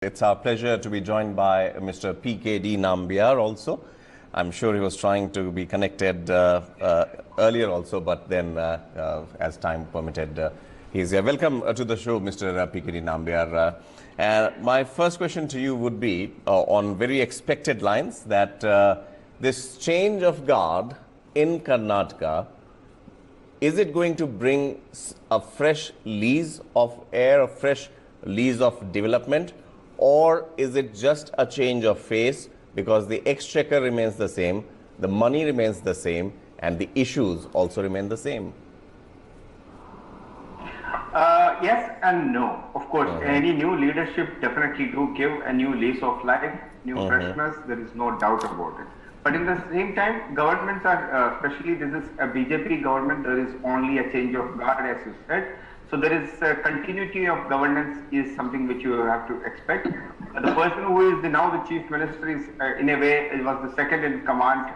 It's our pleasure to be joined by Mr. PKD Nambiar also. I'm sure he was trying to be connected earlier also, but then as time permitted, he's here. Welcome to the show, Mr. PKD Nambiar. My first question to you would be on very expected lines that this change of guard in Karnataka, is it going to bring a fresh lease of air, a fresh lease of development? Or is it just a change of face because the exchequer remains the same, the money remains the same, and the issues also remain the same? Yes and no. Of course, any new leadership definitely do give a new lease of life, new freshness. There is no doubt about it. But in the same time, governments are, especially this is a BJP government, there is only a change of guard, as you said. So there is continuity of governance is something which you have to expect. The person who is now the chief minister is in a way was the second in command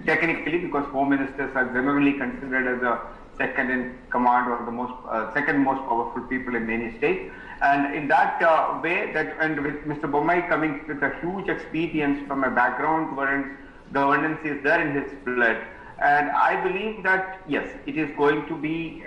technically, because home ministers are generally considered as the second in command or the most second most powerful people in any state. And in that way, that and with Mr. Bommai coming with a huge experience from a background where governance is there in his blood, and I believe that yes, it is going to be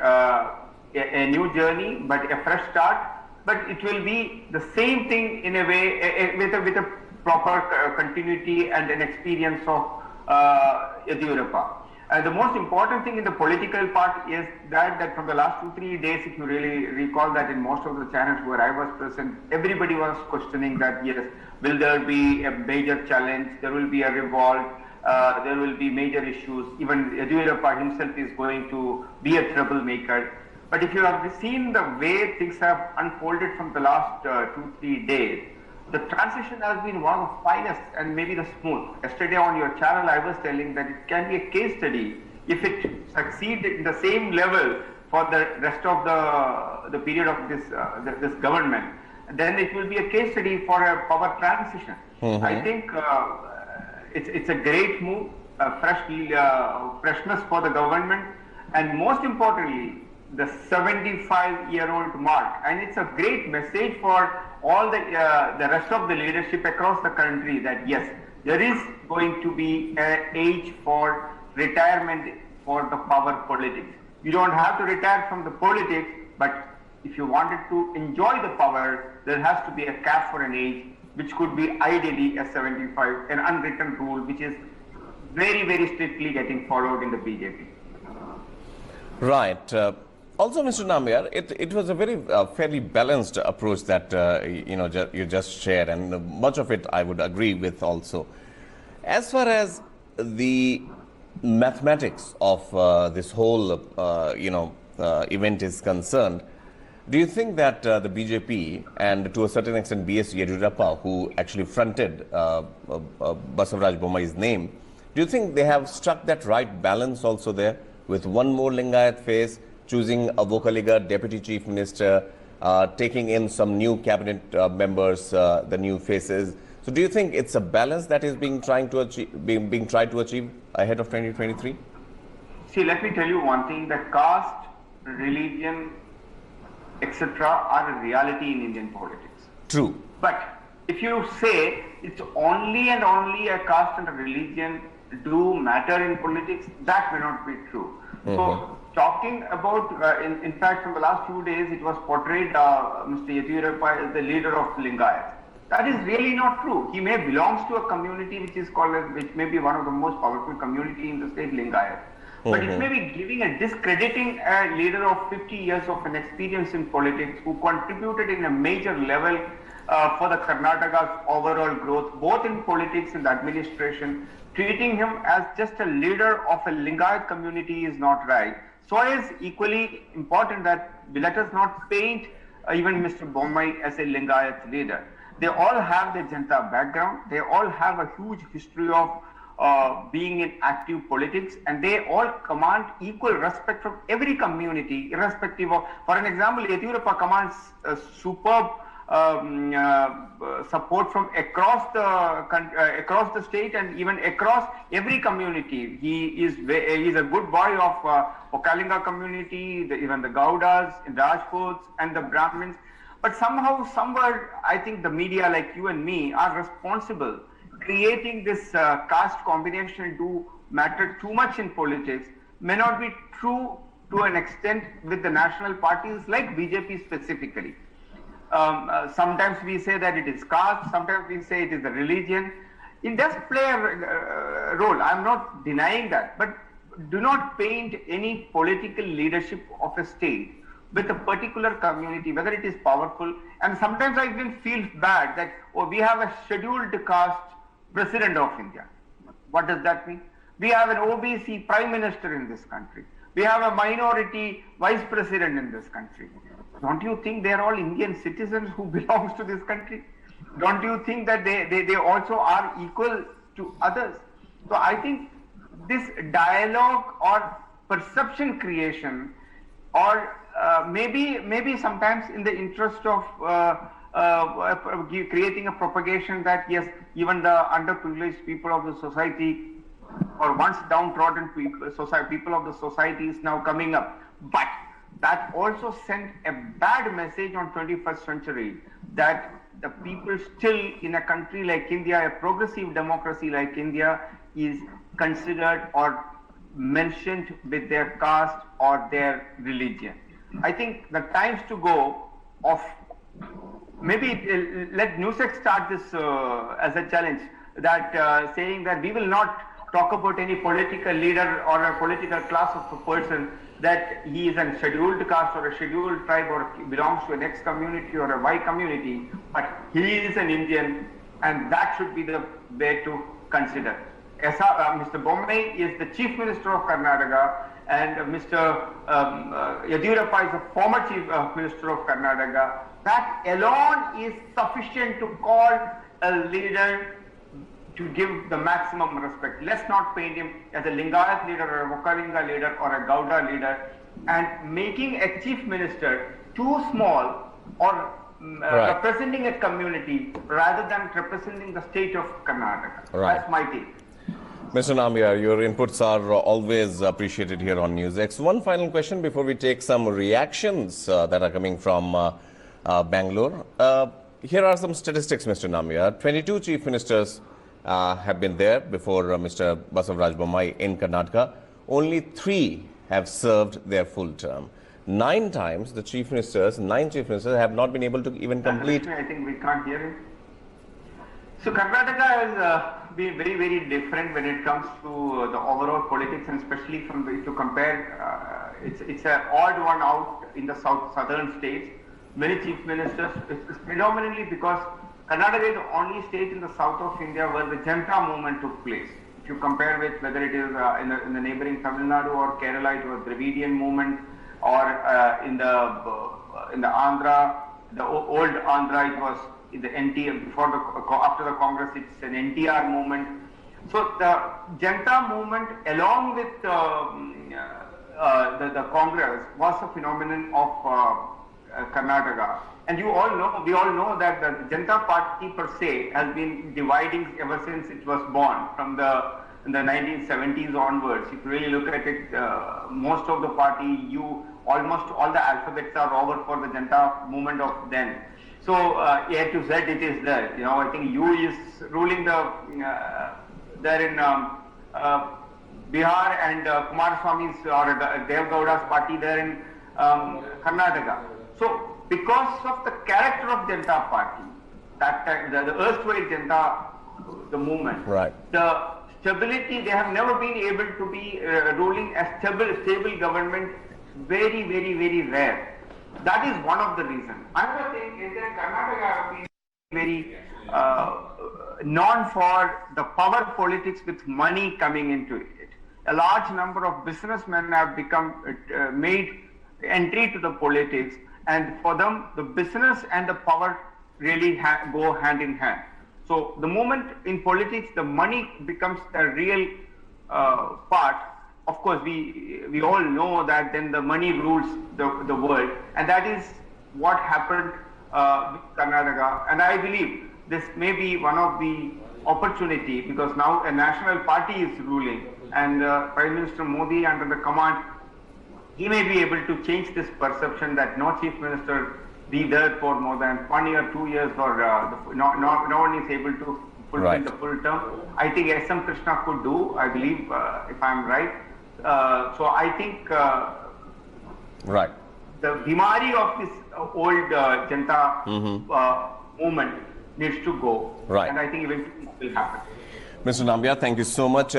a new journey, but a fresh start. But it will be the same thing in a way, with a proper continuity and an experience of Yediyurappa. The most important thing in the political part is that from the last 2-3 days, if you really recall that in most of the channels where I was present, everybody was questioning that yes, will there be a major challenge, there will be a revolt, there will be major issues, even Yediyurappa himself is going to be a troublemaker. But if you have seen the way things have unfolded from the last 2-3 days, the transition has been one of the finest and maybe the smooth. Yesterday on your channel, I was telling that it can be a case study. If it succeeds in the same level for the rest of the period of this government, then it will be a case study for a power transition. I think it's a great move, freshness for the government, and most importantly, the 75-year-old mark, and it's a great message for all the rest of the leadership across the country that yes, there is going to be an age for retirement for the power politics. You don't have to retire from the politics, but if you wanted to enjoy the power, there has to be a cap for an age, which could be ideally a 75, an unwritten rule, which is very, very strictly getting followed in the BJP. Right. Also, Mr. Nambiar, it was a very fairly balanced approach that you just shared, and much of it I would agree with also. As far as the mathematics of this whole event is concerned, do you think that the BJP and to a certain extent B.S. Yediyurappa, who actually fronted Basavaraj Bommai's name, do you think they have struck that right balance also there with one more Lingayat face, choosing a Vocaliga deputy chief minister, taking in some new cabinet members, the new faces? So do you think it's a balance that is being tried to achieve ahead of 2023? See, let me tell you one thing, that caste, religion, etc. are a reality in Indian politics. True. But if you say it's only and only a caste and a religion do matter in politics, that may not be true. So talking about, in fact, from the last few days, it was portrayed Mr. Yediyurappa as the leader of Lingayat. That is really not true. He may belongs to a community which is called, which may be one of the most powerful community in the state, Lingayat. But it may be giving a discrediting a leader of 50 years of an experience in politics who contributed in a major level for the Karnataka's overall growth, both in politics and administration. Treating him as just a leader of a Lingayat community is not right. So it is equally important that let us not paint even Mr. Bommai as a Lingayat leader. They all have the Janta background. They all have a huge history of being in active politics, and they all command equal respect from every community, irrespective of, for an example, Yediyurappa commands superb support from across the state and even across every community. He is a good boy of Okalinga community, even the Gaudas, Rajputs, and the Brahmins. But somehow, somewhere, I think the media like you and me are responsible creating this caste combination do matter too much in politics may not be true to an extent with the national parties like BJP specifically. Sometimes we say that it is caste, sometimes we say it is the religion. It does play a role, I'm not denying that, but do not paint any political leadership of a state with a particular community, whether it is powerful. And sometimes I even feel bad that, oh, we have a scheduled caste president of India. What does that mean? We have an OBC prime minister in this country. We have a minority vice president in this country. Don't you think they are all Indian citizens who belongs to this country? Don't you think that they also are equal to others? So I think this dialogue or perception creation, or maybe sometimes in the interest of creating a propagation that yes, even the underprivileged people of the society or once downtrodden people of the society is now coming up. But that also sent a bad message on 21st century that the people still in a country like India, a progressive democracy like India, is considered or mentioned with their caste or their religion. I think the times to go of maybe let Newsec start this as a challenge, that saying that we will not talk about any political leader or a political class of a person, that he is a scheduled caste or a scheduled tribe or belongs to an X community or a Y community, but he is an Indian, and that should be the way to consider. Mr. Bommai is the Chief Minister of Karnataka, and Mr. Yediyurappa is the former Chief Minister of Karnataka. That alone is sufficient to call a leader to give the maximum respect. Let's not paint him as a Lingayat leader or a Vokalinga leader or a Gauda leader, and making a chief minister too small or representing a community rather than representing the state of Karnataka. Right. That's my take. Mr. Nambiar, your inputs are always appreciated here on NewsX. One final question before we take some reactions that are coming from Bangalore. Here are some statistics, Mr. Nambiar. 22 chief ministers have been there before Mr. Basavaraj Bommai in Karnataka. Only 3 have served their full term. 9 times the chief ministers, 9 chief ministers have not been able to even complete. I think we can't hear him. So Karnataka has been very, very different when it comes to the overall politics, and especially from if you compare, it's an odd one out in the southern states. Many chief ministers, it's predominantly because Karnataka is the only state in the south of India where the Janta movement took place. If you compare with whether it is in the neighboring Tamil Nadu or Kerala, it was Dravidian movement, or in the Andhra, the old Andhra, it was the NTR, after the Congress, it's an NTR movement. So the Janta movement, along with the Congress, was a phenomenon of Karnataka. And we all know that the Janata Party per se has been dividing ever since it was born from in the 1970s onwards. If you really look at it, most of the party, almost all the alphabets are over for the Janata movement of then. So A to Z it is there. You know, I think U is ruling there in Bihar, and Kumaraswamy's or Dev Gowda's party there in Karnataka. So because of the character of Janata Party, that time, the erstwhile Janata, the movement, right, the stability, they have never been able to be ruling a stable government, very, very, very rare. That is one of the reasons. Another thing is that Karnataka have been very known for the power politics with money coming into it. A large number of businessmen have made entry to the politics, and for them, the business and the power really go hand in hand. So the moment in politics, the money becomes a real part. Of course, we all know that then the money rules the world, and that is what happened with Karnataka. And I believe this may be one of the opportunity, because now a national party is ruling, and Prime Minister Modi under the command, he may be able to change this perception that no chief minister be there for more than 1 year, 2 years, or no one is able to fulfill Right. the full term. I think S.M. Krishna could do, I believe, if I'm right. So I think Right. the bimari of this old Janta movement needs to go. Right. And I think eventually it will happen. Mr. Nambiar, thank you so much.